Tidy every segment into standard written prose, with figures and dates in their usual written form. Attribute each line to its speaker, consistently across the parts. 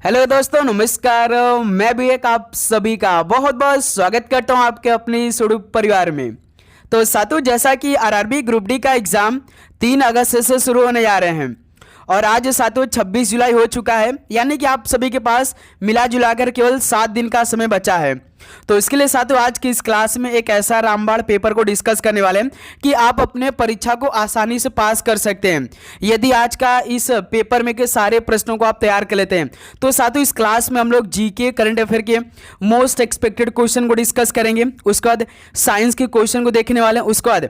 Speaker 1: Hello दोस्तों, नमस्कार। मैं भी एक आप सभी का बहुत बहुत स्वागत करता हूं आपके अपने स्वरूप परिवार में। तो साथियों, जैसा कि आरआरबी ग्रुप डी का एग्ज़ाम 3 अगस्त से शुरू होने जा रहे हैं और आज साथियों 26 जुलाई हो चुका है, यानी कि आप सभी के पास मिला जुलाकर केवल 7 दिन का समय बचा है। तो इसके लिए साथियों आज की इस क्लास में एक ऐसा रामबाण पेपर को डिस्कस करने वाले हैं कि आप अपने परीक्षा को आसानी से पास कर सकते हैं यदि आज का इस पेपर में के सारे प्रश्नों को आप तैयार कर लेते हैं। तो साथियों इस क्लास में हम लोग जीके करंट अफेयर के मोस्ट एक्सपेक्टेड क्वेश्चन को डिस्कस करेंगे, उसके बाद साइंस के क्वेश्चन को देखने वाले हैं, उसके बाद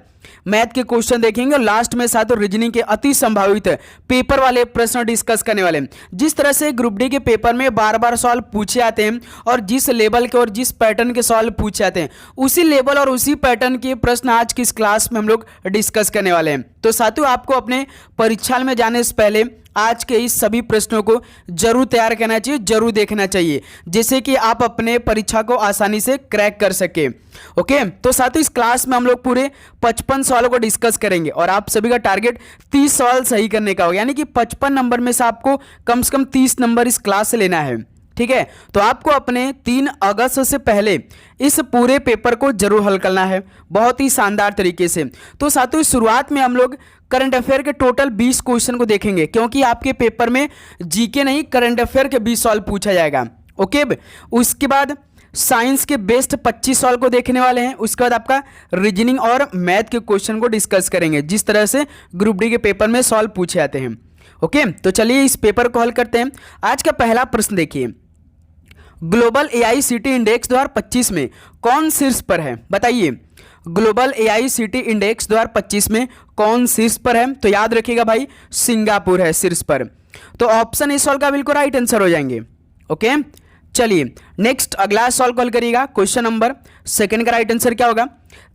Speaker 1: मैथ के क्वेश्चन देखेंगे और लास्ट में साथियों रीजनिंग के अति संभावित पेपर वाले प्रश्न डिस्कस करने वाले हैं। जिस तरह से ग्रुप डी के पेपर में बार बार सवाल पूछे जाते हैं और जिस लेवल के और जिस पैटर्न के सवाल पूछे जाते हैं, उसी लेवल और उसी पैटर्न के प्रश्न आज की इस क्लास में हम लोग डिस्कस करने वाले हैं। तो साथियों आपको अपने परीक्षा में जाने से पहले आज के इस सभी प्रश्नों को जरूर तैयार करना चाहिए, जरूर देखना चाहिए, जिससे कि आप अपने परीक्षा को आसानी से क्रैक कर सके। ओके, तो साथियों इस क्लास में हम लोग पूरे 55 सवालों को डिस्कस करेंगे और आप सभी का टारगेट 30 सवाल सही करने का होगा, यानी कि 55 नंबर में से आपको कम से कम 30 नंबर इस क्लास से लेना है। ठीक है, तो आपको अपने 3 अगस्त से पहले इस पूरे पेपर को जरूर हल करना है बहुत ही शानदार तरीके से। तो साथियों शुरुआत में हम लोग करंट अफेयर के टोटल 20 क्वेश्चन को देखेंगे, क्योंकि आपके पेपर में जीके नहीं करंट अफेयर के 20 सवाल पूछा जाएगा। ओके, उसके बाद साइंस के बेस्ट 25 सवाल को देखने वाले हैं, उसके बाद आपका रीजनिंग और मैथ के क्वेश्चन को डिस्कस करेंगे, जिस तरह से ग्रुप डी के पेपर में सवाल पूछे जाते हैं। ओके, तो चलिए इस पेपर को हल करते हैं। आज का पहला प्रश्न देखिए, ग्लोबल एआईसीटी इंडेक्स 2025 में कौन शीर्ष पर है? बताइए, ग्लोबल एआईसीटी इंडेक्स 2025 में कौन शीर्ष पर है? तो याद रखिएगा भाई, सिंगापुर है शीर्ष पर। तो ऑप्शन इस सवाल का बिल्कुल राइट आंसर हो जाएंगे। ओके, चलिए नेक्स्ट अगला सवाल कॉल करिएगा। क्वेश्चन नंबर 2 का राइट आंसर क्या होगा?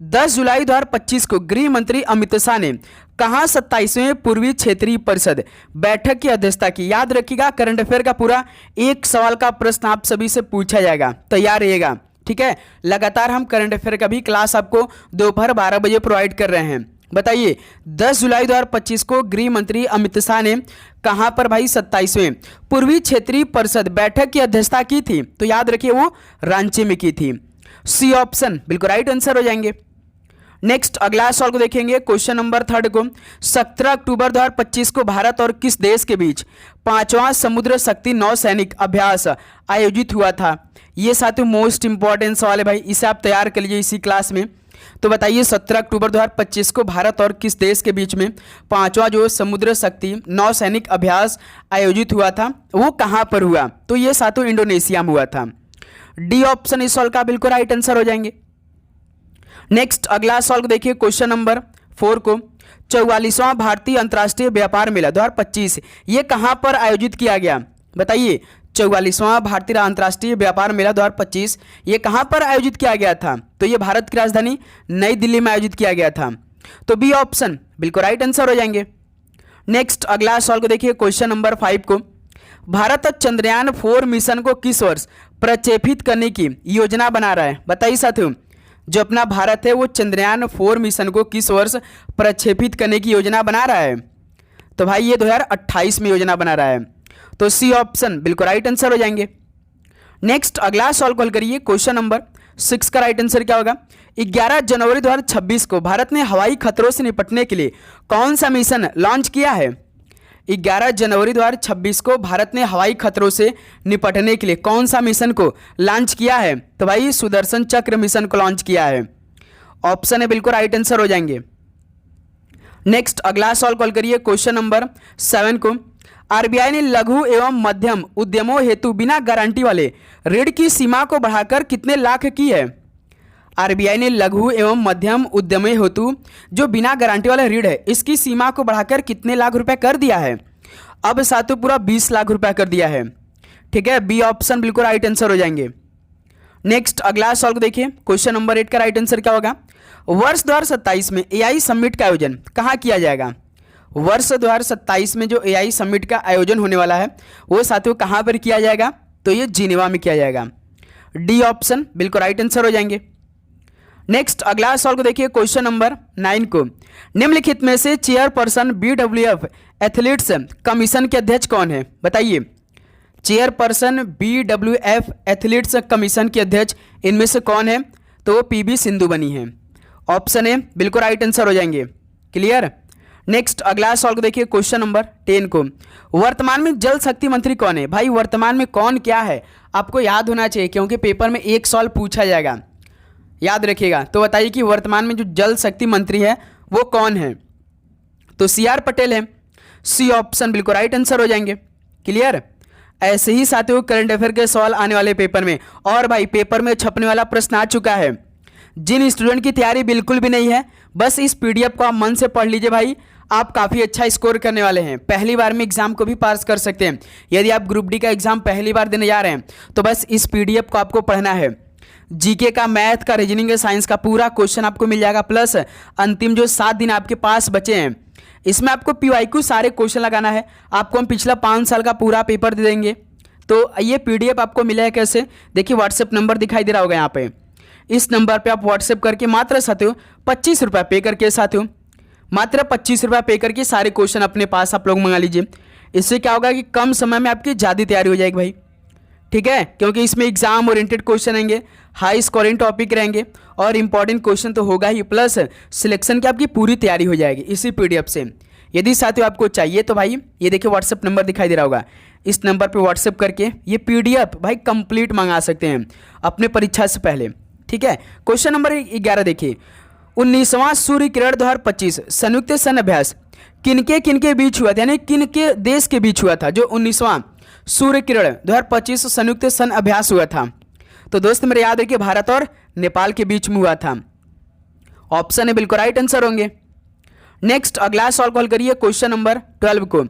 Speaker 1: 10 जुलाई 2025 को गृह मंत्री अमित शाह ने कहां 27वें पूर्वी क्षेत्रीय परिषद बैठक की अध्यक्षता की? याद रखिएगा, करंट अफेयर का पूरा एक सवाल का प्रश्न आप सभी से पूछा जाएगा, तैयार रहिएगा। ठीक है, लगातार हम करंट अफेयर का भी क्लास आपको दोपहर 12 बजे प्रोवाइड कर रहे हैं। बताइए, 10 जुलाई 2025 को गृह मंत्री अमित शाह ने कहां पर भाई 27वें पूर्वी क्षेत्रीय परिषद बैठक की अध्यक्षता की थी? तो याद रखिए वो रांची में की थी। सी ऑप्शन बिल्कुल राइट आंसर हो जाएंगे। नेक्स्ट अगला सवाल को देखेंगे, क्वेश्चन नंबर 3 को। 17 अक्टूबर 2025 को भारत और किस देश के बीच 5वां समुद्र शक्ति नौसैनिक अभ्यास आयोजित हुआ था? ये साथियों मोस्ट इंपॉर्टेंट सवाल है भाई, इसे आप तैयार कर लीजिए इसी क्लास में। तो बताइए, 17 अक्टूबर 2025 को भारत और किस देश के बीच में 5वां जो समुद्र शक्ति नौसैनिक अभ्यास आयोजित हुआ था, वो कहां पर हुआ? तो ये साथियों इंडोनेशिया में हुआ था। डी ऑप्शन इस सवाल का बिल्कुल राइट आंसर हो जाएंगे। नेक्स्ट अगला सवाल को देखिए, क्वेश्चन नंबर 4 को। 44वां भारतीय अंतर्राष्ट्रीय व्यापार मेला 2025 ये कहां पर आयोजित किया गया? बताइए, 44वां भारतीय अंतर्राष्ट्रीय व्यापार मेला 2025 ये कहां पर आयोजित किया गया था? तो ये भारत की राजधानी नई दिल्ली में आयोजित किया गया था। तो बी ऑप्शन बिल्कुल राइट आंसर हो जाएंगे। नेक्स्ट अगला सवाल को देखिए, क्वेश्चन नंबर 5 को। भारत चंद्रयान 4 मिशन को किस वर्ष प्रक्षेपित करने की योजना बना रहा है? बताइए साथियों, जो अपना भारत है वो चंद्रयान 4 मिशन को किस वर्ष प्रक्षेपित करने की योजना बना रहा है? तो भाई ये 2028 में योजना बना रहा है। तो सी ऑप्शन बिल्कुल राइट आंसर हो जाएंगे। नेक्स्ट अगला सवाल कॉल करिए, क्वेश्चन नंबर 6 का राइट आंसर क्या होगा? 11 जनवरी 2026 को भारत ने हवाई खतरों से निपटने के लिए कौन सा मिशन लॉन्च किया है? 11 जनवरी 2026 को भारत ने हवाई खतरों से निपटने के लिए कौन सा मिशन को लॉन्च किया है? तो भाई सुदर्शन चक्र मिशन को लॉन्च किया है। ऑप्शन है बिल्कुल राइट आंसर हो जाएंगे। नेक्स्ट अगला सवाल कॉल करिए, क्वेश्चन नंबर 7 को। आरबीआई ने लघु एवं मध्यम उद्यमों हेतु बिना गारंटी वाले ऋण की सीमा को बढ़ाकर कितने लाख की है? आरबीआई ने लघु एवं मध्यम उद्यमों हेतु जो बिना गारंटी वाला ऋण है, इसकी सीमा को बढ़ाकर कितने लाख रुपए कर दिया है? अब साथियों पूरा 20 लाख रुपए कर दिया है। ठीक है, बी ऑप्शन बिल्कुल राइट आंसर हो जाएंगे। नेक्स्ट अगला सवाल को देखिए, क्वेश्चन नंबर 8 का राइट आंसर क्या होगा? वर्ष 2027 में एआई समिट का आयोजन कहाँ किया जाएगा? वर्ष 2027 में जो एआई समिट का आयोजन होने वाला है वो साथियों कहाँ पर किया जाएगा? तो ये जिनेवा में किया जाएगा। डी ऑप्शन बिल्कुल राइट आंसर हो जाएंगे। नेक्स्ट अगला सवाल को देखिए, क्वेश्चन नंबर 9 को। निम्नलिखित में से चेयरपर्सन बीडब्ल्यूएफ एथलीट्स कमीशन के अध्यक्ष कौन है? बताइए, चेयरपर्सन BWF एथलीट्स कमीशन के अध्यक्ष इनमें से कौन है? तो वो PV सिंधु बनी है। ऑप्शन ए बिल्कुल राइट आंसर हो जाएंगे। क्लियर। नेक्स्ट अगला सवाल को देखिए, क्वेश्चन नंबर 10 को, वर्तमान में जल शक्ति मंत्री कौन है? भाई वर्तमान में कौन क्या है आपको याद होना चाहिए, क्योंकि पेपर में एक सवाल पूछा जाएगा, याद रखिएगा। तो बताइए कि वर्तमान में जो जल शक्ति मंत्री है वो कौन है? तो CR पटेल है। सी ऑप्शन बिल्कुल राइट आंसर हो जाएंगे। क्लियर। ऐसे ही साथियों करंट अफेयर के सवाल आने वाले पेपर में, और भाई पेपर में छपने वाला प्रश्न आ चुका है। जिन स्टूडेंट की तैयारी बिल्कुल भी नहीं है, बस इस PDF को आप मन से पढ़ लीजिए भाई, आप काफ़ी अच्छा स्कोर करने वाले हैं। पहली बार में एग्जाम को भी पास कर सकते हैं। यदि आप ग्रुप डी का एग्जाम पहली बार देने जा रहे हैं तो बस इस PDF को आपको पढ़ना है। जीके का, मैथ का, रीजनिंग का, साइंस का पूरा क्वेश्चन आपको मिल जाएगा, प्लस अंतिम जो 7 दिन आपके पास बचे हैं इसमें आपको PYQ सारे क्वेश्चन लगाना है। आपको हम पिछला 5 साल का पूरा पेपर दे देंगे। तो ये PDF आपको मिलेगा कैसे? देखिए व्हाट्सएप नंबर दिखाई दे रहा होगा यहाँ पे, इस नंबर पे आप व्हाट्सएप करके मात्र साथियों 25 रुपये पे करके, साथियों मात्र 25 रुपये पे करके सारे क्वेश्चन अपने पास आप लोग मंगा लीजिए। इससे क्या होगा कि कम समय में आपकी ज़्यादा तैयारी हो जाएगी भाई, ठीक है, क्योंकि इसमें एग्जाम ओरिएंटेड क्वेश्चन आएंगे, हाई स्कोरिंग टॉपिक रहेंगे और इंपॉर्टेंट क्वेश्चन तो होगा ही, प्लस सिलेक्शन की आपकी पूरी तैयारी हो जाएगी इसी PDF से। यदि साथियों आपको चाहिए तो भाई ये देखिए व्हाट्सएप नंबर दिखाई दे रहा होगा, इस नंबर पे व्हाट्सएप करके ये PDF भाई कंप्लीट मंगा सकते हैं अपने परीक्षा से पहले, ठीक है। क्वेश्चन नंबर 11 देखिए, 19वां सूर्य किरण 2025 संयुक्त सन अभ्यास किनके बीच हुआ था, यानी किनके देश के बीच हुआ था जो 19वां सूर्य किरण 2025 संयुक्त सन अभ्यास हुआ था? तो दोस्त मेरे याद रखिए भारत और नेपाल के बीच में हुआ था। ऑप्शन है बिल्कुल राइट आंसर होंगे। नेक्स्ट अगला सवाल कॉल करिए, क्वेश्चन नंबर 12 को,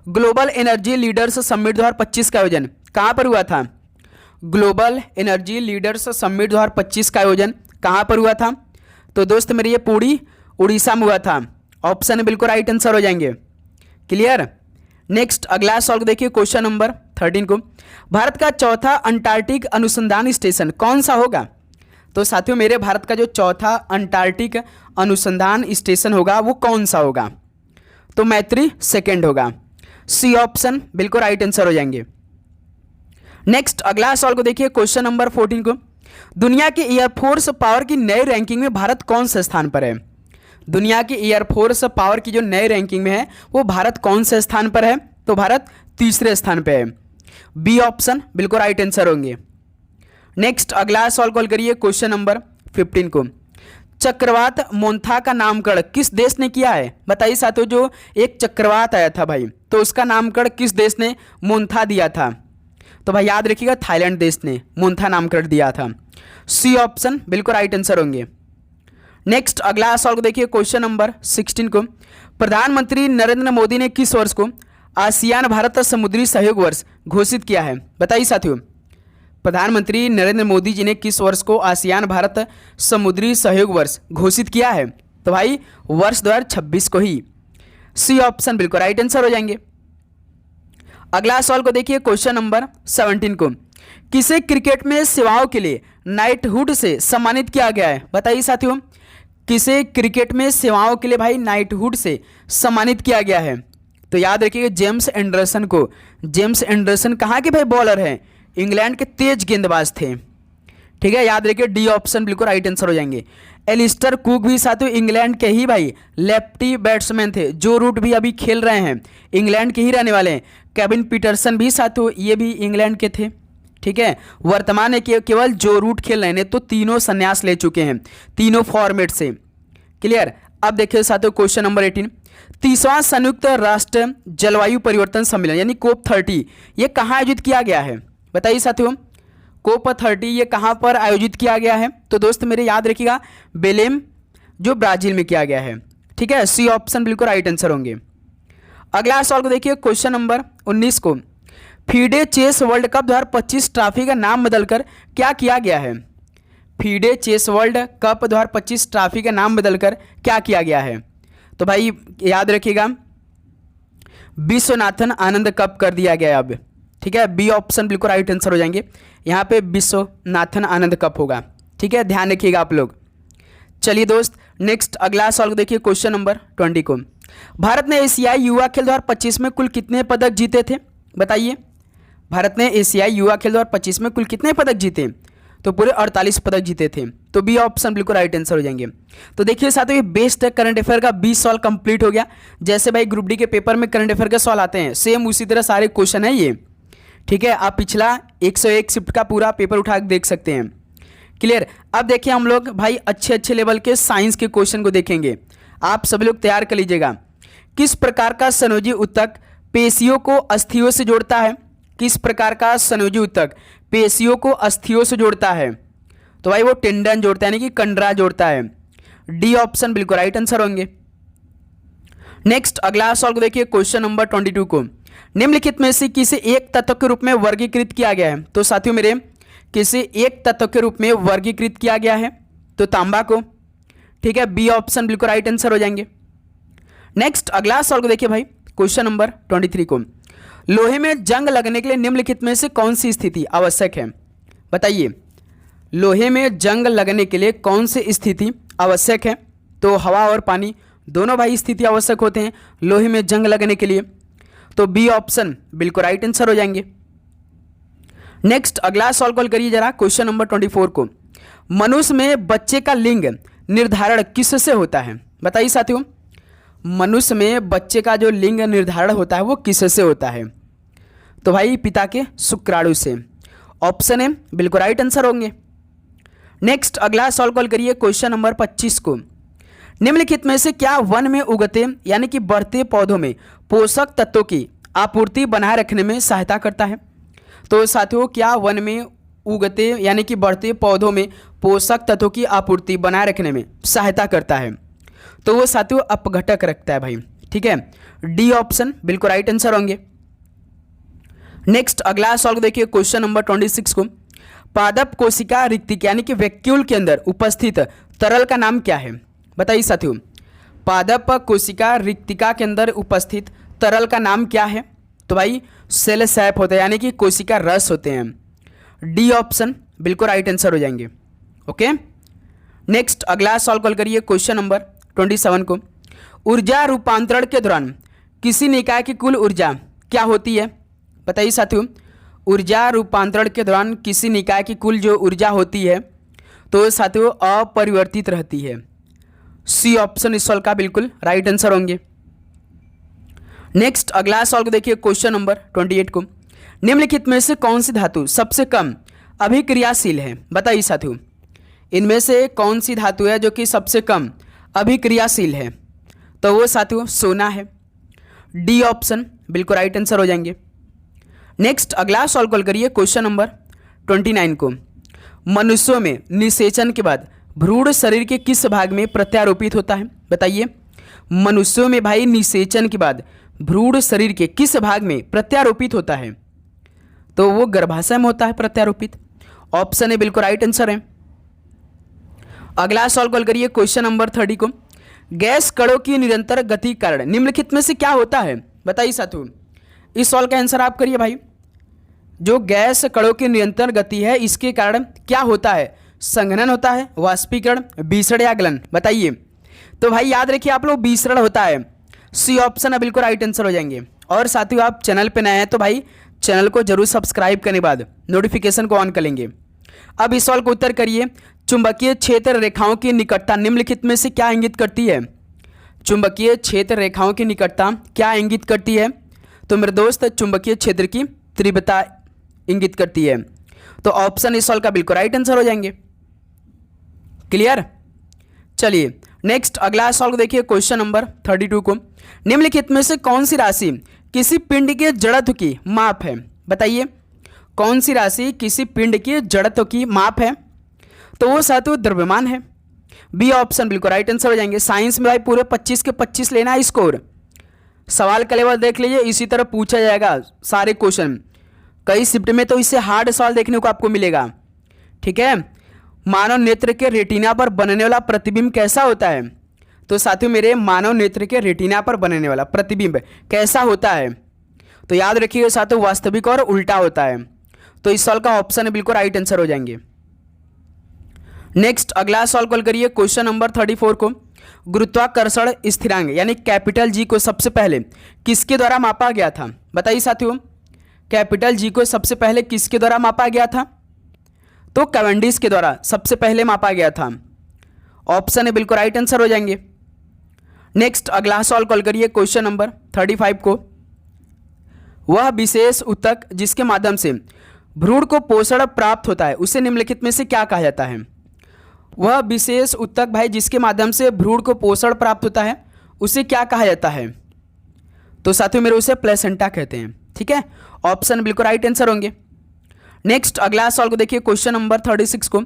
Speaker 1: ग्लोबल एनर्जी लीडर्स समिट 2025 का आयोजन कहां पर हुआ था? ग्लोबल एनर्जी लीडर्स समिट 2025 का आयोजन कहां पर हुआ था? तो दोस्त मेरे ये पूरी उड़ीसा में हुआ था। ऑप्शन है बिल्कुल राइट आंसर हो जाएंगे। क्लियर। नेक्स्ट अगला सवाल देखिए, क्वेश्चन नंबर 13 को, भारत का चौथा अंटार्कटिक अनुसंधान स्टेशन कौन सा होगा? तो साथियों मेरे भारत का जो चौथा अंटार्कटिक अनुसंधान स्टेशन होगा वो कौन सा होगा? तो मैत्री सेकेंड होगा। सी ऑप्शन बिल्कुल राइट आंसर हो जाएंगे। नेक्स्ट अगला सवाल को देखिए, क्वेश्चन नंबर 14 को, दुनिया के एयरफोर्स पावर की नई रैंकिंग में भारत कौन से स्थान पर है? दुनिया की एयरफोर्स पावर की जो नई रैंकिंग में है वो भारत कौन से स्थान पर है? तो भारत तीसरे स्थान पर है। बी ऑप्शन बिल्कुल राइट आंसर होंगे। नेक्स्ट अगला सवाल कॉल करिए, क्वेश्चन नंबर 15 को, चक्रवात मोन्था का नामकरण किस देश ने किया है? बताइए साथियों, जो एक चक्रवात आया था भाई तो उसका नामकरण किस देश ने मोन्था दिया था? तो भाई याद रखिएगा थाईलैंड देश ने मोन्था नामकरण दिया था। सी ऑप्शन बिल्कुल राइट आंसर होंगे। नेक्स्ट अगला सवाल को देखिए, क्वेश्चन नंबर 16 को, प्रधानमंत्री नरेंद्र मोदी ने किस वर्ष को आसियान भारत समुद्री सहयोग वर्ष घोषित किया है? बताइए साथियों, प्रधानमंत्री नरेंद्र मोदी जी ने किस वर्ष को आसियान भारत समुद्री सहयोग वर्ष घोषित किया है? तो भाई वर्ष 2026 को ही। सी ऑप्शन बिल्कुल राइट आंसर हो जाएंगे। अगला सवाल को देखिए, क्वेश्चन नंबर 17 को, किसे क्रिकेट में सेवाओं के लिए नाइटहुड से सम्मानित किया गया है? बताइए साथियों, किसे क्रिकेट में सेवाओं के लिए भाई नाइटहुड से सम्मानित किया गया है? तो याद रखिएगा जेम्स एंडरसन को। जेम्स एंडरसन कहाँ के भाई बॉलर हैं? इंग्लैंड के तेज गेंदबाज थे, ठीक है, याद रखिए डी ऑप्शन बिल्कुल राइट आंसर हो जाएंगे। एलिस्टर कुक भी साथियों इंग्लैंड के ही भाई लेफ्टी बैट्समैन थे। जो रूट भी अभी खेल रहे हैं इंग्लैंड के ही रहने वाले हैं। केविन पीटरसन भी साथियों ये भी इंग्लैंड के थे, ठीक है। वर्तमान में केवल जो रूट खेल रहे हैं तो तीनों संन्यास ले चुके हैं तीनों फॉर्मेट से। क्लियर। अब देखिए साथियों क्वेश्चन नंबर 18, 30वां संयुक्त राष्ट्र जलवायु परिवर्तन सम्मेलन यानी COP30 ये कहाँ आयोजित किया गया है? बताइए साथियों, COP30 ये कहाँ पर आयोजित किया गया है? तो दोस्त मेरे याद रखिएगा बेलेम जो ब्राजील में किया गया है, ठीक है। सी ऑप्शन बिल्कुल राइट आंसर होंगे। अगला सवाल को देखिए, क्वेश्चन नंबर 19 को, FIDE chess world cup 2025 trophy का नाम बदलकर क्या किया गया है? FIDE chess world cup 2025 trophy का नाम बदलकर क्या किया गया है? तो भाई याद रखिएगा विश्वनाथन आनंद कप कर दिया गया है अब, ठीक है। बी ऑप्शन बिल्कुल राइट आंसर हो जाएंगे। यहाँ पे विश्वनाथन आनंद कप होगा, ठीक है, ध्यान रखिएगा आप लोग। चलिए दोस्त नेक्स्ट अगला सवाल को देखिए, क्वेश्चन नंबर 20 को, भारत ने एशियाई युवा खेल 2025 में कुल कितने पदक जीते थे? बताइए, भारत ने एशियाई युवा खेल 2025 में कुल कितने पदक जीते? तो पूरे 48 पदक जीते थे। तो बी ऑप्शन बिल्कुल राइट आंसर हो जाएंगे। तो देखिए साथियों, ये बेस्ट करंट अफेयर का 20 सवाल कंप्लीट हो गया। जैसे भाई ग्रुप डी के पेपर में करंट अफेयर के सवाल आते हैं, सेम उसी तरह सारे क्वेश्चन है ये। ठीक है, आप पिछला 101 शिफ्ट का पूरा पेपर उठा के देख सकते हैं। क्लियर। अब देखिए हम लोग भाई अच्छे अच्छे लेवल के साइंस के क्वेश्चन को देखेंगे। आप सभी लोग तैयार कर लीजिएगा। किस प्रकार का संयोजी ऊतक पेशियों को अस्थियों से जोड़ता है? किस प्रकार का संयोजी ऊतक पेशियों को अस्थियों से जोड़ता है? तो भाई वो टेंडन जोड़ता है, यानी कि कंडरा जोड़ता है। डी ऑप्शन बिल्कुल राइट आंसर होंगे। नेक्स्ट अगला सवाल को देखिए, क्वेश्चन नंबर 22 को निम्नलिखित में से किसी एक तत्व के रूप में वर्गीकृत किया गया है? तो साथियों मेरे किसी एक तत्व के रूप में वर्गीकृत किया गया है तो तांबा को। ठीक है, बी ऑप्शन बिल्कुल राइट आंसर हो जाएंगे। नेक्स्ट अगला सवाल को देखिए भाई, क्वेश्चन नंबर 23 को लोहे में जंग लगने के लिए निम्नलिखित में से कौन सी स्थिति आवश्यक है? बताइए, लोहे में जंग लगने के लिए कौन सी स्थिति आवश्यक है? तो हवा और पानी दोनों भाई स्थिति आवश्यक होते हैं लोहे में जंग लगने के लिए। तो बी ऑप्शन बिल्कुल राइट आंसर हो जाएंगे। नेक्स्ट अगला सवाल कॉल करिए जरा, क्वेश्चन नंबर 24 को मनुष्य में बच्चे का लिंग निर्धारण किससे होता है? बताइए साथियों, मनुष्य में बच्चे का जो लिंग निर्धारण होता है वो किससे होता है? तो भाई पिता के शुक्राणु से। ऑप्शन ए बिल्कुल राइट आंसर होंगे। नेक्स्ट अगला सवाल कॉल करिए, क्वेश्चन नंबर 25 को निम्नलिखित में से क्या वन में उगते यानी कि बढ़ते पौधों में पोषक तत्वों की आपूर्ति बनाए रखने में सहायता करता है? तो साथियों, क्या वन में उगते यानी कि बढ़ते पौधों में पोषक तत्वों की आपूर्ति बनाए रखने में सहायता करता है? तो वो साथियों अपघटक रखता है भाई। ठीक है, डी ऑप्शन बिल्कुल राइट आंसर होंगे। नेक्स्ट अगला सवाल को देखिए, क्वेश्चन नंबर 26 को पादप कोशिका रिक्तिका यानी कि वैक्यूल के अंदर उपस्थित तरल का नाम क्या है? बताइए साथियों, पादप कोशिका रिक्तिका के अंदर उपस्थित तरल का नाम क्या है? तो भाई सेल सैप होता है, यानी कि कोशिका रस होते हैं। डी ऑप्शन बिल्कुल राइट आंसर हो जाएंगे। ओके, नेक्स्ट अगला सवाल कॉल करिए, क्वेश्चन नंबर 27 को ऊर्जा रूपांतरण के दौरान किसी निकाय की कुल ऊर्जा क्या होती है? बताइए साथियों, ऊर्जा रूपांतरण के दौरान किसी निकाय की कुल जो ऊर्जा होती है तो साथियों अपरिवर्तित रहती है। सी ऑप्शन इस सवाल का बिल्कुल राइट आंसर होंगे। नेक्स्ट अगला सवाल को देखिए, क्वेश्चन नंबर 28 को निम्नलिखित में से कौन सी धातु सबसे कम अभिक्रियाशील है? बताइए साथियों, इनमें से कौन सी धातु है जो कि सबसे कम अभिक्रियाशील है? तो वो साथियों सोना है। डी ऑप्शन बिल्कुल राइट आंसर हो जाएंगे। नेक्स्ट अगला सवाल कॉल करिए, क्वेश्चन नंबर 29 को मनुष्यों में निषेचन के बाद भ्रूण शरीर के किस भाग में प्रत्यारोपित होता है? बताइए, मनुष्यों में भाई निषेचन के बाद भ्रूण शरीर के किस भाग में प्रत्यारोपित होता है? तो वो गर्भाशय में होता है प्रत्यारोपित। ऑप्शन ए बिल्कुल राइट आंसर है। अगला सवाल कॉल करिए, क्वेश्चन नंबर 30 को गैस कणों की निरंतर गति के कारण निम्नलिखित में से क्या होता है? बताइए साथियों, इस सवाल का आंसर आप करिए भाई। जो गैस कणों की निरंतर गति है इसके कारण क्या होता है? संघनन होता है, वाष्पीकरण, विसरण या गलन? बताइए। तो भाई याद रखिए आप लोग, विसरण होता है। सी ऑप्शन बिल्कुल राइट आंसर हो जाएंगे। और साथियों आप चैनल पे नए हैं तो भाई चैनल को जरूर सब्सक्राइब करने के बाद नोटिफिकेशन को ऑन कर लेंगे। अब इस सवाल को उत्तर करिए, चुंबकीय क्षेत्र रेखाओं की निकटता निम्नलिखित में से क्या इंगित करती है? चुंबकीय क्षेत्र रेखाओं की निकटता क्या इंगित करती है? तो मेरे दोस्त चुंबकीय क्षेत्र की तीव्रता इंगित करती है। तो ऑप्शन इस सवाल का बिल्कुल राइट आंसर हो जाएंगे। क्लियर। चलिए नेक्स्ट अगला सवाल को देखिए, क्वेश्चन नंबर 32 को निम्नलिखित में से कौन सी राशि किसी पिंड के जड़त्व की माप है? बताइए, कौन सी राशि किसी पिंड के जड़त्व की माप है? तो वो साथियों द्रव्यमान है। बी ऑप्शन बिल्कुल राइट आंसर हो जाएंगे। साइंस में भाई पूरे 25 के 25 लेना है स्कोर। सवाल का लेवल देख लीजिए, इसी तरह पूछा जाएगा सारे क्वेश्चन। कई शिफ्ट में तो इससे हार्ड सवाल देखने को आपको मिलेगा। ठीक है, मानव नेत्र के रेटिना पर बनने वाला प्रतिबिंब कैसा होता है? तो साथियों मेरे मानव नेत्र के रेटिना पर बनने वाला प्रतिबिंब कैसा होता है? तो याद रखिएगा साथियों, वास्तविक और उल्टा होता है। तो इस सवाल का ऑप्शन बिल्कुल राइट आंसर हो जाएंगे। नेक्स्ट अगला सवाल कॉल करिए, क्वेश्चन नंबर 34 को गुरुत्वाकर्षण स्थिरांक यानी कैपिटल जी को सबसे पहले किसके द्वारा मापा गया था? बताइए साथियों, कैपिटल जी को सबसे पहले किसके द्वारा मापा गया था? तो कैवेंडिश के द्वारा सबसे पहले मापा गया था। ऑप्शन है बिल्कुल राइट आंसर हो जाएंगे। नेक्स्ट अगला सवाल कॉल करिए क्वेश्चन नंबर 35 को। वह विशेष ऊतक जिसके माध्यम से भ्रूण को पोषण प्राप्त होता है उसे निम्नलिखित में से क्या कहा जाता है? वह विशेष ऊतक भाई जिसके माध्यम से भ्रूण को पोषण प्राप्त होता है उसे क्या कहा जाता है? तो साथियों मेरे उसे प्लेसेंटा कहते हैं। ठीक है, ऑप्शन बिल्कुल राइट आंसर होंगे। नेक्स्ट अगला सवाल को देखिए क्वेश्चन नंबर 36 को।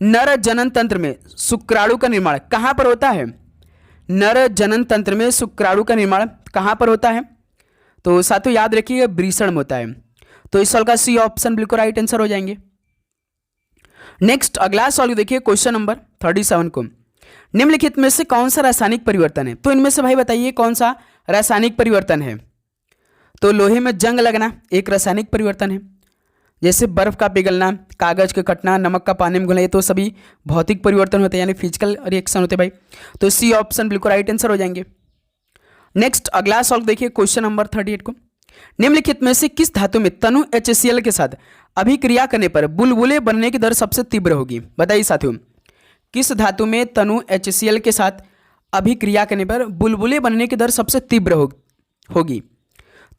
Speaker 1: नर जनन तंत्र में शुक्राणु का निर्माण कहां पर होता है? नर जनन तंत्र में शुक्राणु का निर्माण कहां पर होता है? तो साथियों याद रखिए वृषण में होता है। तो इस सवाल का सी ऑप्शन बिल्कुल राइट आंसर हो जाएंगे। नेक्स्ट अगला सवाल को देखिए क्वेश्चन नंबर 37 को। निम्नलिखित में से कौन सा रासायनिक परिवर्तन है? तो इनमें से भाई बताइए कौन सा रासायनिक परिवर्तन है? तो लोहे में जंग लगना एक रासायनिक परिवर्तन है, जैसे बर्फ का पिघलना, कागज का कटना, नमक का पानी में घुलना, ये तो सभी भौतिक परिवर्तन होते हैं यानी फिजिकल रिएक्शन होते हैं भाई। तो सी ऑप्शन बिल्कुल राइट आंसर हो जाएंगे। नेक्स्ट अगला सवाल देखिए क्वेश्चन नंबर 38 को। निम्नलिखित में से किस धातु में तनु HCl के साथ अभिक्रिया करने पर बुलबुले बनने की दर सबसे तीव्र होगी? बताइए साथियों, किस धातु में तनु HCl के साथ अभिक्रिया करने पर बुलबुले बनने की दर सबसे तीव्र होगी?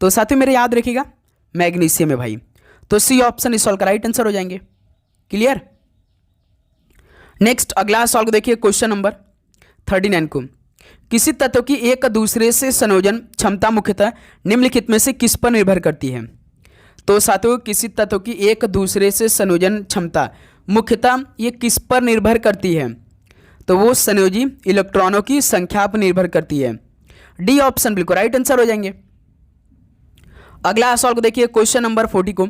Speaker 1: तो साथियों मेरे याद रखिएगा मैग्नीशियम है भाई। तो सी ऑप्शन इस सवाल का राइट आंसर हो जाएंगे। क्लियर। नेक्स्ट अगला सवाल को देखिए क्वेश्चन नंबर 39 को। किसी तत्व की एक दूसरे से संयोजन क्षमता मुख्यतः निम्नलिखित में से किस पर निर्भर करती है? तो साथियों किसी तत्व की एक दूसरे से संयोजन क्षमता मुख्यतः ये किस पर निर्भर करती है? तो वो संयोजी इलेक्ट्रॉनों की संख्या पर निर्भर करती है। डी ऑप्शन बिल्कुल राइट आंसर हो जाएंगे। अगला सवाल को देखिए क्वेश्चन नंबर 40 को।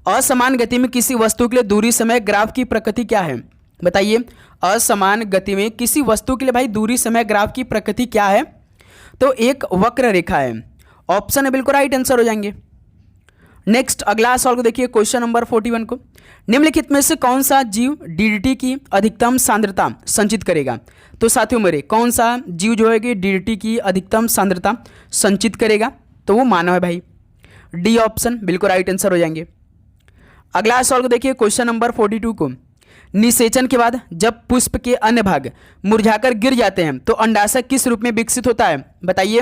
Speaker 1: असमान गति में किसी वस्तु के लिए दूरी समय ग्राफ की प्रकृति क्या है? बताइए, असमान गति में किसी वस्तु के लिए भाई दूरी समय ग्राफ की प्रकृति क्या है? तो एक वक्र रेखा है। ऑप्शन है बिल्कुल राइट आंसर हो जाएंगे। नेक्स्ट अगला सवाल को देखिए क्वेश्चन नंबर 41 को। निम्नलिखित में से कौन सा जीव DDT की अधिकतम सांद्रता संचित करेगा? तो साथियों मेरे कौन सा जीव जो है कि DDT की अधिकतम सांद्रता संचित करेगा? तो वो मानव है भाई। डी ऑप्शन बिल्कुल राइट आंसर हो जाएंगे। अगला सवाल को देखिए क्वेश्चन नंबर 42 को। निषेचन के बाद जब पुष्प के अन्य भाग मुरझाकर गिर जाते हैं तो अंडाशय किस रूप में विकसित होता है? बताइए,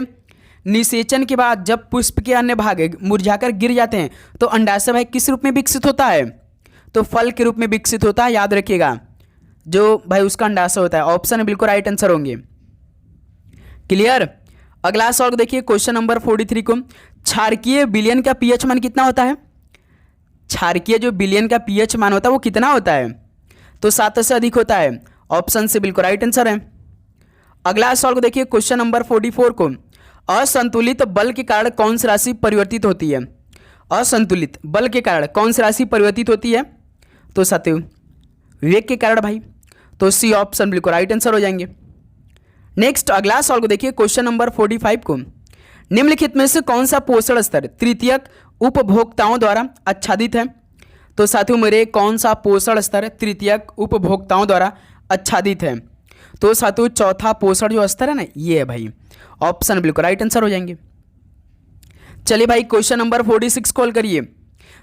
Speaker 1: निषेचन के बाद जब पुष्प के अन्य भाग मुरझाकर गिर जाते हैं तो अंडाशय भाई किस रूप में विकसित होता है? तो फल के रूप में विकसित होता है। याद रखिएगा जो भाई उसका अंडाशय होता है। ऑप्शन बिल्कुल राइट आंसर होंगे। क्लियर। अगला सवाल को देखिए क्वेश्चन नंबर 43 को। क्षारकीय विलयन का pH मान कितना होता है? क्षारकीय जो विलयन का pH मान होता है वो कितना होता है? तो 7 से अधिक होता है। ऑप्शन से बिल्कुल राइट आंसर है। अगला सवाल को देखिए क्वेश्चन नंबर 44 को। असंतुलित बल के कारण कौन सी राशि परिवर्तित होती है? असंतुलित बल के कारण कौन सी राशि परिवर्तित होती है? तो साथियों वेग के कारण भाई। तो सी ऑप्शन बिल्कुल राइट आंसर हो जाएंगे। नेक्स्ट अगला सवाल को देखिए क्वेश्चन नंबर 45 को। निम्नलिखित में से कौन सा पोषण स्तर तृतीयक उपभोक्ताओं द्वारा आच्छादित है? तो साथियों मेरे कौन सा पोषण स्तर तृतीयक उपभोक्ताओं द्वारा आच्छादित है? तो साथियों चौथा पोषण जो स्तर है ना ये है भाई। ऑप्शन बिल्कुल राइट आंसर हो जाएंगे। चलिए भाई क्वेश्चन नंबर 46 कॉल करिए।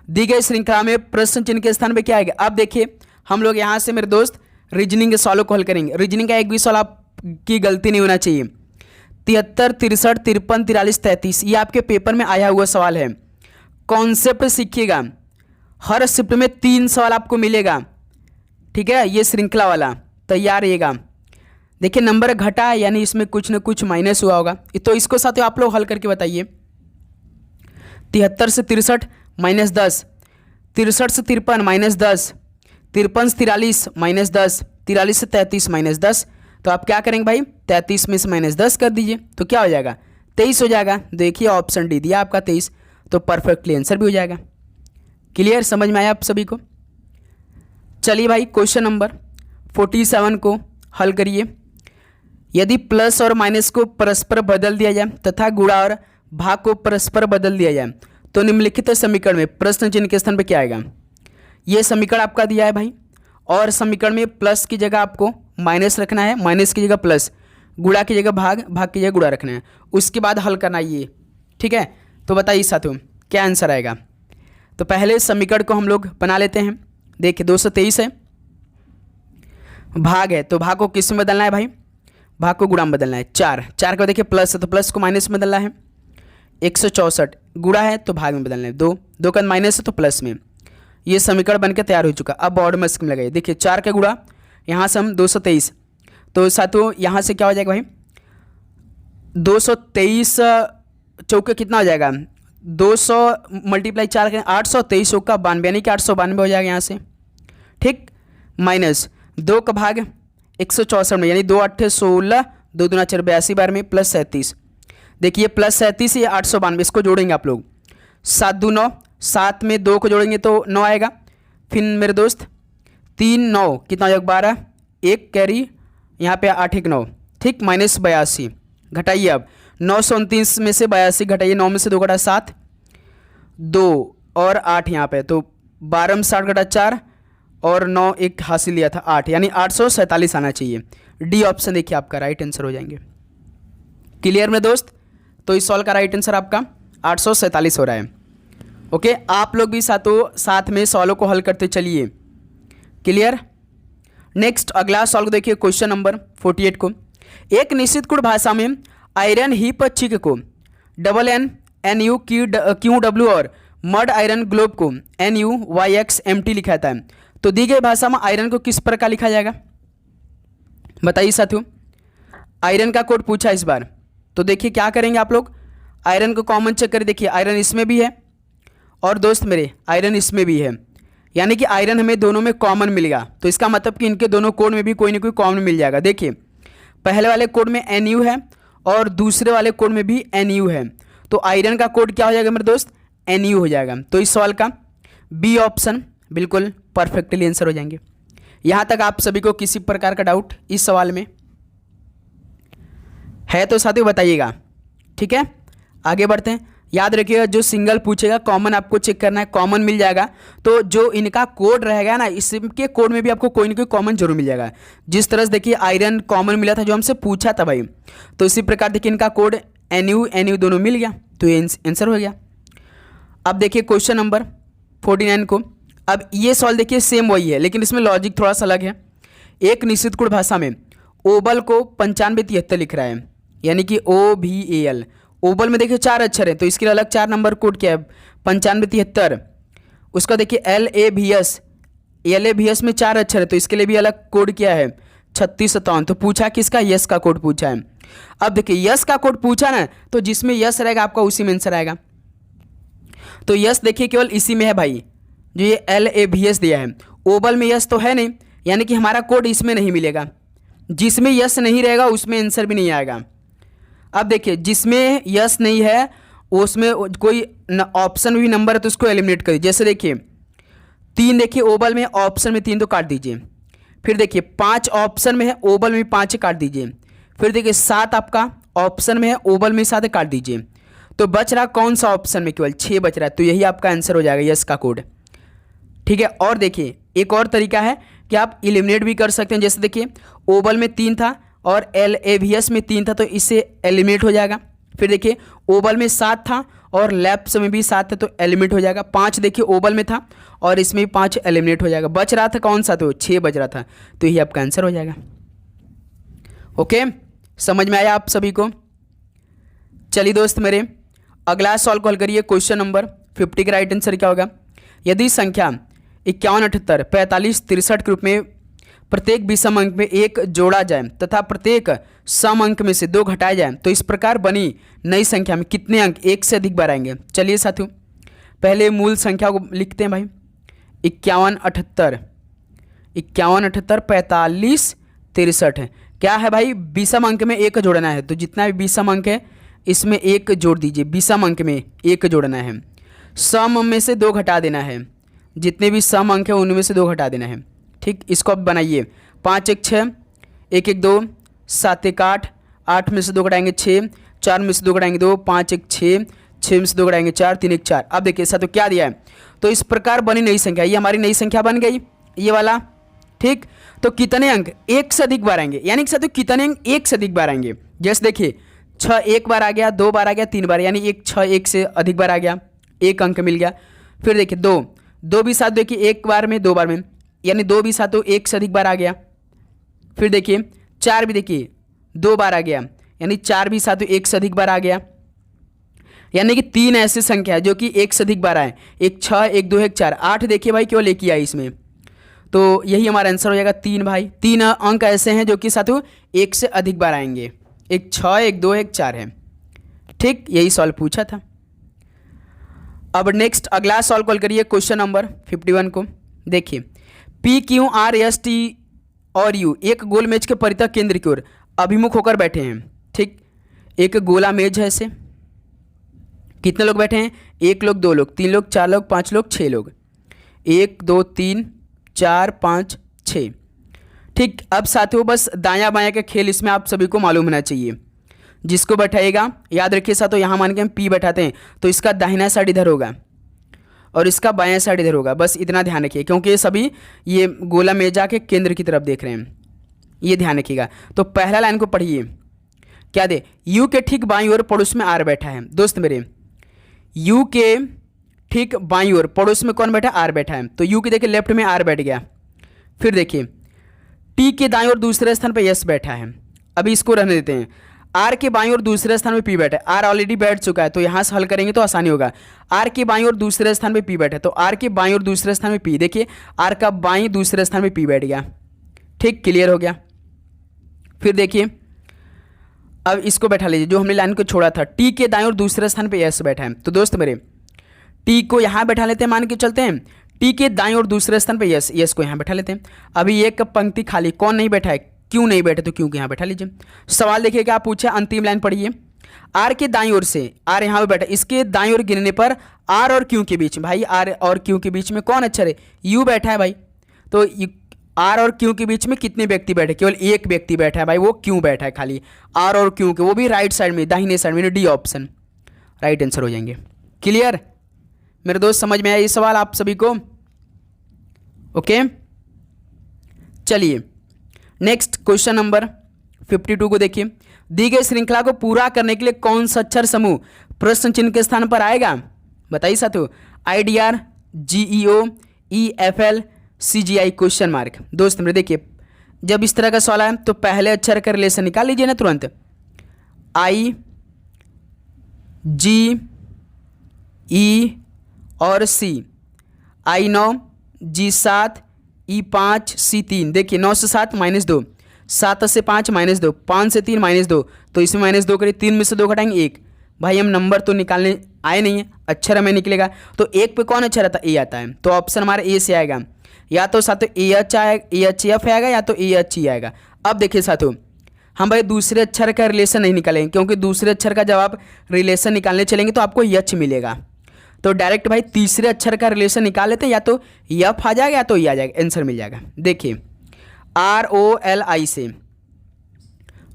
Speaker 1: दी गई श्रृंखला में प्रश्न चिन्ह के स्थान पे क्या आएगा? अब देखिए हम लोग यहाँ से मेरे दोस्त रीजनिंग के सवालों को हल करेंगे। रीजनिंग का एक भी सवाल आपकी गलती नहीं होना चाहिए। 73, 63, 53, 43, 33 ये आपके पेपर में आया हुआ सवाल है। कॉन्सेप्ट सीखिएगा। हर शिफ्ट में 3 सवाल आपको मिलेगा। ठीक है, ये श्रृंखला वाला तैयार रहिएगा। देखिए नंबर घटा यानी इसमें कुछ न कुछ माइनस हुआ होगा, तो इसको साथियों आप लोग हल करके बताइए। 73 से 63 -10, 63 से 53 -10, 53 से 43 -10, 43 से 33 -10। तो आप क्या करेंगे भाई 33 में से -10 कर दीजिए तो क्या हो जाएगा 23 हो जाएगा। देखिए ऑप्शन डी दिया आपका 23, तो परफेक्टली आंसर भी हो जाएगा। क्लियर, समझ में आया आप सभी को? चलिए भाई क्वेश्चन नंबर 47 को हल करिए। यदि प्लस और माइनस को परस्पर बदल दिया जाए तथा गुणा और भाग को परस्पर बदल दिया जाए तो निम्नलिखित समीकरण में प्रश्न चिन्ह के स्थान पर क्या आएगा? ये समीकरण आपका दिया है भाई, और समीकरण में प्लस की जगह आपको माइनस रखना है, माइनस की जगह प्लस, गुणा की जगह भाग, भाग की जगह गुणा रखना है, उसके बाद हल करना ये। ठीक है, तो बताइए साथियों क्या आंसर आएगा? तो पहले समीकरण को हम लोग बना लेते हैं। देखिए 223 है, भाग है तो भाग को किस में बदलना है भाई, भाग को गुणा में बदलना है। 4 का देखिए प्लस है तो प्लस को माइनस में बदलना है। 164 गुणा है तो भाग में बदलना है। 2 का माइनस है तो प्लस में। ये समीकरण बनकर तैयार हो चुका। अब बॉर्डर में स्कीम लगाइए। देखिए 4 का गुणा, यहाँ से हम 223, तो साथियों यहाँ से क्या हो जाएगा भाई, 223 चौके कितना हो जाएगा, 200 मल्टीप्लाई 4 करें 823 चौका 92, यानी कि 892 हो जाएगा यहाँ से। ठीक, माइनस 2 का भाग 164 में, यानी 2 8 16, 2 दूना 4 82 बार में, प्लस 37। देखिए प्लस 37 ये 892, इसको जोड़ेंगे आप लोग। 7 2 9, 7 में 2 को जोड़ेंगे तो 9 आएगा। फिर मेरे दोस्त 3 9 कितना हो जाएगा 12, 1 कैरी यहाँ पे 8 1 9। ठीक, माइनस 82 घटाइए। अब 929 में से 82 घटाइए, 9 में से 2 घटा 7, 2 और 8 यहाँ पे, तो 12 में 60 घटा 4 और 9 एक हासिल लिया था 8, यानी 847 आना चाहिए। डी ऑप्शन देखिए आपका राइट आंसर हो जाएंगे। क्लियर मेरे दोस्त, तो इस सॉल्व का राइट आंसर आपका 847 हो रहा है। ओके, आप लोग भी साथ में सॉल्व को हल करते चलिए। क्लियर। नेक्स्ट अगला सॉल्व देखिए, क्वेश्चन नंबर 48 को। एक निश्चित कुल भाषा में आयरन हीप चिक को NN NU QW और मड आयरन ग्लोब को NU YX MT लिखा जाता है, तो दी गई भाषा में आयरन को किस प्रकार लिखा जाएगा बताइए साथियों। आयरन का कोड पूछा इस बार, तो देखिए क्या करेंगे आप लोग, आयरन को कॉमन चेक करें। देखिए आयरन इसमें भी है और दोस्त मेरे आयरन इसमें भी है, यानी कि आयरन हमें दोनों में कॉमन मिलेगा, तो इसका मतलब कि इनके दोनों कोड में भी कोई ना कोई कॉमन मिल जाएगा। देखिए पहले वाले कोड में NU है और दूसरे वाले कोड में भी NU है, तो आयरन का कोड क्या हो जाएगा मेरे दोस्त, NU हो जाएगा। तो इस सवाल का बी ऑप्शन बिल्कुल परफेक्टली आंसर हो जाएंगे। यहाँ तक आप सभी को किसी प्रकार का डाउट इस सवाल में है तो साथियों बताइएगा। ठीक है, आगे बढ़ते हैं। याद रखिएगा जो सिंगल पूछेगा कॉमन आपको चेक करना है, कॉमन मिल जाएगा तो जो इनका कोड रहेगा ना, इसके कोड में भी आपको कोई ना कोई कॉमन जरूर मिल जाएगा। जिस तरह से देखिए आयरन कॉमन मिला था जो हमसे पूछा था भाई, तो इसी प्रकार देखिए इनका कोड NU दोनों मिल गया, तो ये आंसर हो गया। अब देखिए क्वेश्चन नंबर 49 को। अब ये सवाल देखिए सेम वही है, लेकिन इसमें लॉजिक थोड़ा सा अलग है। एक निश्चित कुल भाषा में ओबल को 9573 लिख रहा है, यानी कि OVAL। ओबल में देखिए 4 अक्षर है, तो इसके लिए अलग 4 नंबर कोड क्या है, 9573। उसका देखिए LAVS में 4 अक्षर है, तो इसके लिए भी अलग कोड क्या है 3657। तो पूछा किसका, यस का कोड पूछा है। अब देखिए यस का कोड पूछा ना, तो जिसमें यस रहेगा आपका उसी में आंसर आएगा। तो यस देखिए केवल इसी में है भाई, जो ये LAVS दिया है। ओबल में यस तो है नहीं, यानी कि हमारा कोड इसमें नहीं मिलेगा। जिसमें यस नहीं रहेगा उसमें आंसर भी नहीं आएगा। अब देखिए जिसमें यस नहीं है उसमें कोई ऑप्शन भी नंबर है तो उसको एलिमिनेट करिए। जैसे देखिए 3 देखिए ओबल में, ऑप्शन में 3 तो काट दीजिए। फिर देखिए 5 ऑप्शन में है, ओबल में 5 काट दीजिए। फिर देखिए 7 आपका ऑप्शन में है, ओबल में 7 काट दीजिए। तो बच रहा कौन सा ऑप्शन में, केवल 6 बच रहा है, तो यही आपका आंसर हो जाएगा यस का कोड। ठीक है, और देखिए एक और तरीका है कि आप एलिमिनेट भी कर सकते हैं। जैसे देखिए ओबल में 3 था और LAVS में 3 था, तो इससे एलिमिनेट हो जाएगा। फिर देखिए ओबल में 7 था और लेफ्ट में भी 7 था, तो एलिमिनेट हो जाएगा। 5 देखिए ओबल में था और इसमें भी 5 एलिमिनेट हो जाएगा। बच रहा था कौन सा, तो 6 बच रहा था, तो यही आपका आंसर हो जाएगा। ओके, समझ में आया आप सभी को। चलिए दोस्त मेरे अगला सॉल्व को हल करिए। क्वेश्चन नंबर 50 का राइट आंसर क्या होगा। यदि संख्या 51 78 45 63 के रूप में प्रत्येक विषम अंक में 1 जोड़ा जाए तथा प्रत्येक सम अंक में से 2 घटाए जाए, तो इस प्रकार बनी नई संख्या में कितने अंक 1 से अधिक बार आएंगे। चलिए साथियों पहले मूल संख्या को लिखते हैं भाई। 51 78 45 63 क्या है भाई, विषम अंक में 1 जोड़ना है, तो जितना भी विषम अंक है इसमें 1 जोड़ दीजिए। विषम अंक में 1 जोड़ना है, सम में से 2 घटा देना है, जितने भी सम अंक है उनमें से 2 घटा देना है। ठीक, इसको अब बनाइए। 5 1 6, 1 1 2, 7 1 8, 8 में से 2 घटाएंगे 6, 4 में से 2 घटाएंगे 2, 5 1 6, 6 में से 2 घटाएंगे 4, 3 1 4। अब देखिए साथ तो क्या दिया है, तो इस प्रकार बनी नई संख्या, ये हमारी नई संख्या बन गई ये वाला। ठीक, तो कितने अंक 1 से अधिक बार आएंगे, यानी कि साथ कितने अंक 1 से अधिक बार आएंगे। जैसे देखिए 6 1 बार आ गया, 2 बार आ गया, 3 बार, यानी 6 1 से अधिक बार आ गया, 1 अंक मिल गया। फिर देखिए 2, 2 भी सातों देखिए एक बार में, 2 बार में, यानी 2 भी सातों एक से अधिक बार आ गया। फिर देखिए 4 भी देखिए 2 बार आ गया, यानी 4 भी सातों एक से अधिक बार आ गया। यानी कि 3 ऐसी संख्या है जो कि एक से अधिक बार आए, एक 6, एक 2, एक 4, 8 देखिए भाई केवल एक ही आई इसमें। तो यही हमारा आंसर हो जाएगा 3 भाई। 3 अंक ऐसे हैं जो कि सातों एक से अधिक बार आएंगे, एक 6, एक 2, एक 4 है। ठीक, यही सॉल्व पूछा था। अब नेक्स्ट अगला सॉल्व कॉल करिए क्वेश्चन नंबर 51 को। देखिए P Q R S T और यू एक गोल मेज के परितः केंद्र की ओर अभिमुख होकर बैठे हैं। ठीक, एक गोला मेज है ऐसे। कितने लोग बैठे हैं? 1 लोग, 2 लोग, 3 लोग, 4 लोग, 5 लोग, 6 लोग। 1 2 3 4 5 6। ठीक, अब साथियों बस दायां बायां का खेल इसमें आप सभी को मालूम होना चाहिए। जिसको बैठाएगा, याद रखिए साथियों, यहाँ मान के हम पी बैठाते हैं तो इसका दाहिना साइड इधर होगा और इसका बायां साइड इधर होगा। बस इतना ध्यान रखिए, क्योंकि ये सभी ये गोला मेजा के केंद्र की तरफ देख रहे हैं, ये ध्यान रखिएगा। तो पहला लाइन को पढ़िए, क्या दे? यू के ठीक बाईं ओर पड़ोस में आर बैठा है। दोस्त मेरे, यू के ठीक बाईं ओर पड़ोस में कौन बैठा है? आर बैठा है। तो यू के देखिए लेफ्ट में आर बैठ गया। फिर देखिए टी के दाईं ओर दूसरे स्थान पर यस बैठा है। अभी इसको रहने देते हैं। आर के बाईं ओर दूसरे स्थान पे पी बैठा है। आर ऑलरेडी बैठ चुका है तो यहाँ से हल करेंगे तो आसानी होगा। आर के बाईं ओर दूसरे स्थान पे पी बैठा है तो आर के बाईं ओर दूसरे स्थान पे पी, देखिए आर का बाईं दूसरे स्थान पे पी बैठ गया। ठीक, क्लियर हो गया। फिर देखिए अब इसको बैठा लीजिए, जो हमने लाइन को छोड़ा था। टी के दाईं ओर दूसरे स्थान पे यस बैठा है। तो दोस्त मेरे टी को यहाँ बैठा लेते हैं, मान के चलते हैं टी के दाईं ओर दूसरे स्थान पे यस, यस को यहाँ बैठा लेते हैं। अभी एक पंक्ति खाली, कौन नहीं बैठा है? क्यों नहीं बैठे? तो क्यों के यहाँ बैठा लीजिए। सवाल देखिए क्या पूछा, अंतिम लाइन पढ़िए। आर के दाईं ओर से, आर यहाँ पे बैठा, इसके दाईं ओर गिनने पर आर और क्यू के बीच, भाई आर और क्यू के बीच में कौन अक्षर है? यू बैठा है भाई। तो आर और क्यू के बीच में कितने व्यक्ति बैठे? केवल एक व्यक्ति बैठा है भाई, वो क्यू बैठा है खाली। आर और क्यू के, वो भी राइट साइड में, दाहिने साइड में, डी ऑप्शन राइट आंसर हो जाएंगे। क्लियर मेरे दोस्त, समझ में आया ये सवाल आप सभी को? ओके, चलिए नेक्स्ट क्वेश्चन नंबर 52 को देखिए। दी गई श्रृंखला को पूरा करने के लिए कौन सा अक्षर समूह प्रश्न चिन्ह के स्थान पर आएगा? बताइए साथियों। IDR, GEO, EFL, CGI question mark. दोस्त मेरे देखिए जब इस तरह का सवाल आए तो पहले अक्षर का रिलेशन निकाल लीजिए ना तुरंत। I, G, E और C। I 9, G 7, E 5, C 3। देखिए 9 से 7 -2, 7 से 5 -2, 5 से 3 -2, तो इसमें -2 करिए, 3 में से 2 घटाएंगे 1। भाई हम नंबर तो निकालने आए नहीं है, अक्षर हमें निकलेगा। तो 1 पे कौन अक्षर आता है? ए आता है। तो ऑप्शन हमारा ए से आएगा, या तो साथियों AHF आएगा या तो AHE आएगा। अब देखिए साथियों हम भाई दूसरे अक्षर का रिलेशन नहीं निकालेंगे, क्योंकि दूसरे अक्षर का जब आप रिलेशन निकालने चलेंगे तो आपको यच मिलेगा। तो डायरेक्ट भाई तीसरे अक्षर का रिलेशन निकाल लेते हैं, या तो यफ आ जाएगा या तो ई आ जाएगा, आंसर मिल जाएगा। देखिए ROLI से,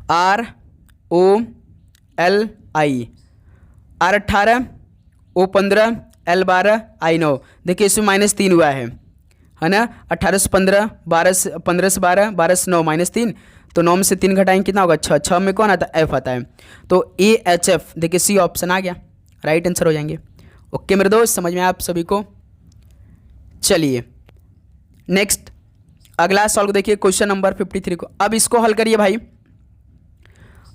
Speaker 1: ROLI, R18, O15, L12, I9। देखिए इसमें -3 हुआ है ना। 18 से 15, 15 से 12, 12 से 9 -3, तो 9 में से 3 घटाएंगे कितना होगा? 6। 6 में कौन आता है? F आता है। तो AHF देखिए C ऑप्शन आ गया, राइट आंसर हो जाएंगे। ओके मेरे दोस्त, समझ में आप सभी को? चलिए नेक्स्ट अगला सॉल्व देखिए क्वेश्चन नंबर 53 को। अब इसको हल करिए भाई।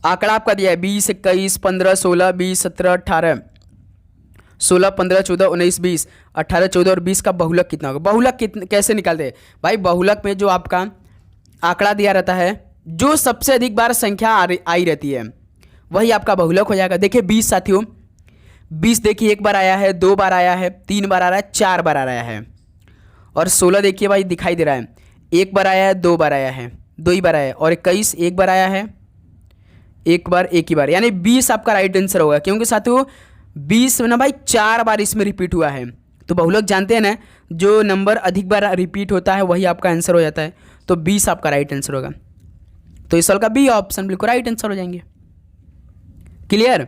Speaker 1: आंकड़ा आपका दिया है 20, 21, 15, 16, 20, 17, 18, 16, 15, 14, 19, 20, 18, 14 और 20 का बहुलक कितना होगा? बहुलक कैसे निकालते हैं भाई? बहुलक में जो आपका आंकड़ा दिया रहता है, जो सबसे अधिक बार संख्या आई रहती है वही आपका बहुलक हो जाएगा। देखिए 20 साथियों, 20 देखिए 1 बार आया है, 2 बार आया है, 3 बार आ रहा है, 4 बार आ रहा है। और 16 देखिए भाई दिखाई दे रहा है, 1 बार आया है, 2 बार आया है, 2 ही बार आया है। और 21 1 बार आया है, 1 बार, 1 ही बार, यानी 20 आपका राइट आंसर होगा। क्योंकि साथियों 20 ना भाई 4 बार इसमें रिपीट हुआ है। तो बहुलक जानते हैं ना, जो नंबर अधिक बार रिपीट होता है वही आपका आंसर हो जाता है। तो 20 आपका राइट आंसर होगा। तो इस सवाल का बी ऑप्शन बिल्कुल राइट आंसर हो जाएंगे। क्लियर,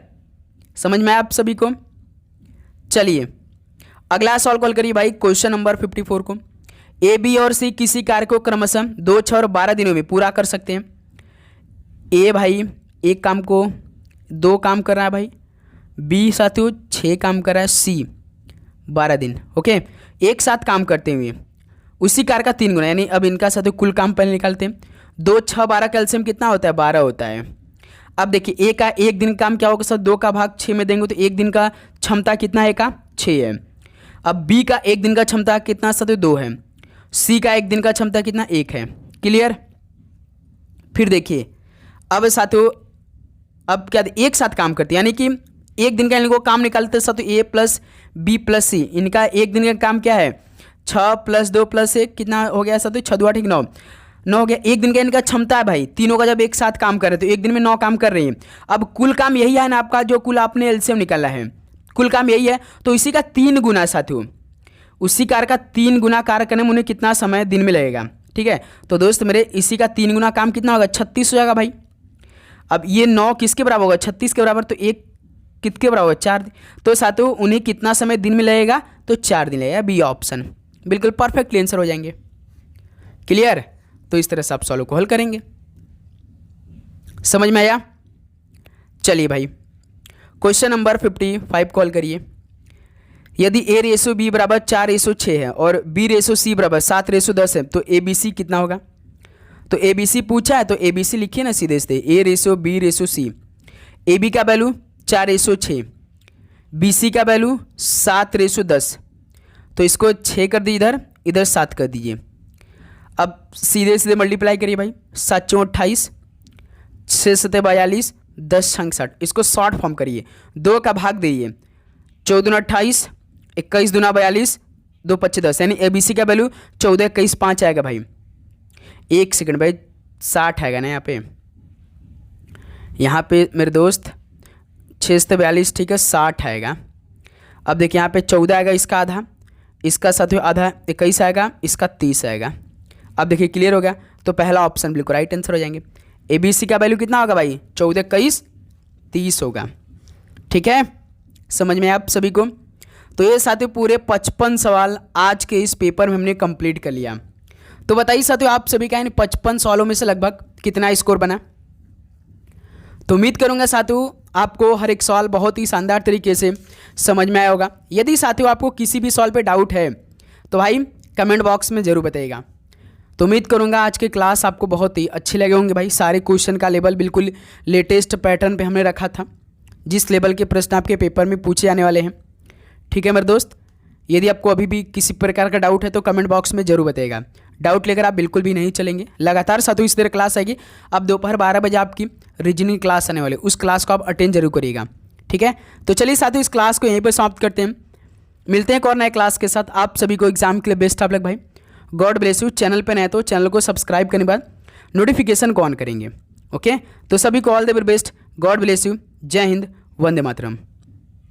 Speaker 1: समझ में आया आप सभी को? चलिए अगला सवाल कॉल करिए भाई क्वेश्चन नंबर 54 को। ए, बी और सी किसी कार्य को क्रमशः 2, 6 और 12 दिनों में पूरा कर सकते हैं। ए भाई एक काम को 2 काम कर रहा है भाई, बी साथियों 6 काम कर रहा है, सी 12 दिन। ओके, एक साथ काम करते हुए उसी कार का 3 गुना, यानी अब इनका साथ कुल काम पहले निकालते हैं। 2 6 12 कैल्शियम कितना होता है? 12 होता है। अब देखिए ए का एक दिन काम क्या होगा सर? 2 का भाग 6 में देंगे तो एक दिन का क्षमता कितना है? का 6 है। अब बी का एक दिन का क्षमता कितना सर? 2 है। सी का एक दिन का क्षमता कितना? 1 है। क्लियर? फिर देखिए अब साथियों अब क्या एक साथ काम करते हैं, यानी कि एक दिन का इनको काम निकालते हैं साथियों ए प्लस बी प्लस सी। इनका एक दिन का काम क्या है? 6 + 2 + 1 कितना हो गया साथियों? 6 2 8 9 9 हो गया। एक दिन का इनका क्षमता है भाई, तीनों का जब एक साथ काम कर रहे तो एक दिन में 9 काम कर रही हैं। अब कुल काम यही है ना आपका, जो कुल आपने एलसीएम निकाला है, कुल काम यही है। तो इसी का 3 गुना साथियों, उसी कार का 3 गुना कार्य करने में उन्हें कितना समय दिन में लगेगा? ठीक है, तो दोस्त मेरे इसी का 3 गुना काम कितना होगा? 36 हो जाएगा भाई। अब ये 9 किसके बराबर होगा? 36 के बराबर। तो एक कितने बराबर? 4। तो साथियों उन्हें कितना समय दिन में लगेगा? तो 4 दिन लगेगा। बी ऑप्शन बिल्कुल परफेक्टली आंसर हो जाएंगे। क्लियर? तो इस तरह से आप सॉल्व को हल करेंगे। समझ में आया? चलिए भाई क्वेश्चन नंबर 55 कॉल करिए। यदि A रेशो B बराबर 4:6 है और B रेशो C बराबर 7:10 है तो ABC कितना होगा? तो ABC पूछा है तो ABC लिखिए ना सीधे सीधे, A ratio B ratio C। AB का वैल्यू 4:6, BC का वैल्यू 7:10, तो इसको 6 कर दीजिए, इधर इधर 7 कर दीजिए। अब सीधे सीधे मल्टीप्लाई करिए भाई, 7 × 28, 6 × 42, 10 × 60, इसको शॉर्ट फॉर्म करिए, 2 का भाग दीजिए, 14 × 28, 21 × 42, 2 × 25 10, यानी ABC का वैल्यू 14 21 5 आएगा भाई। एक सेकंड भाई, 60 आएगा ना यहाँ पे मेरे दोस्त, 6 से 42 ठीक है, 60 आएगा। अब देखिए यहाँ पे 14 आएगा, इसका आधा, इसका साथियों आधा 21 आएगा, इसका 30 आएगा। अब देखिए क्लियर हो गया, तो पहला ऑप्शन बिल्कुल राइट आंसर हो जाएंगे। ABC का वैल्यू कितना होगा भाई? 14 21 30 होगा। ठीक है, समझ में आप सभी को? तो ये साथियों पूरे 55 सवाल आज के इस पेपर में हमने कंप्लीट कर लिया। तो बताइए साथियों आप सभी का इन 55 सवालों में से लगभग कितना स्कोर बना? तो उम्मीद करूंगा साथियों आपको हर एक सवाल बहुत ही शानदार तरीके से समझ में आया होगा। यदि साथियों आपको किसी भी सवाल पे डाउट है तो भाई कमेंट बॉक्स में ज़रूर बताइएगा। तो उम्मीद करूंगा आज के क्लास आपको बहुत ही अच्छे लगे होंगे भाई। सारे क्वेश्चन का लेवल बिल्कुल लेटेस्ट पैटर्न पे हमने रखा था, जिस लेवल के प्रश्न आपके पेपर में पूछे जाने वाले हैं। ठीक है मेरे दोस्त, यदि आपको अभी भी किसी प्रकार का डाउट है तो कमेंट बॉक्स में जरूर बताइएगा। डाउट लेकर आप बिल्कुल भी नहीं चलेंगे, लगातार साथियों इस तरह क्लास आएगी। अब दोपहर 12 बजे आपकी रीजनिंग क्लास आने वाली, उस क्लास को आप अटेंड जरूर करिएगा। ठीक है, तो चलिए साथियों इस क्लास को यहीं पर समाप्त करते हैं। मिलते हैं एक और नए क्लास के साथ। आप सभी को एग्जाम के लिए बेस्ट ऑफ लक भाई। God bless you. चैनल पर नए तो चैनल को सब्सक्राइब करने के बाद नोटिफिकेशन को ऑन करेंगे। ओके, तो सभी को all the very best. God bless you. जय हिंद, वंदे मातरम।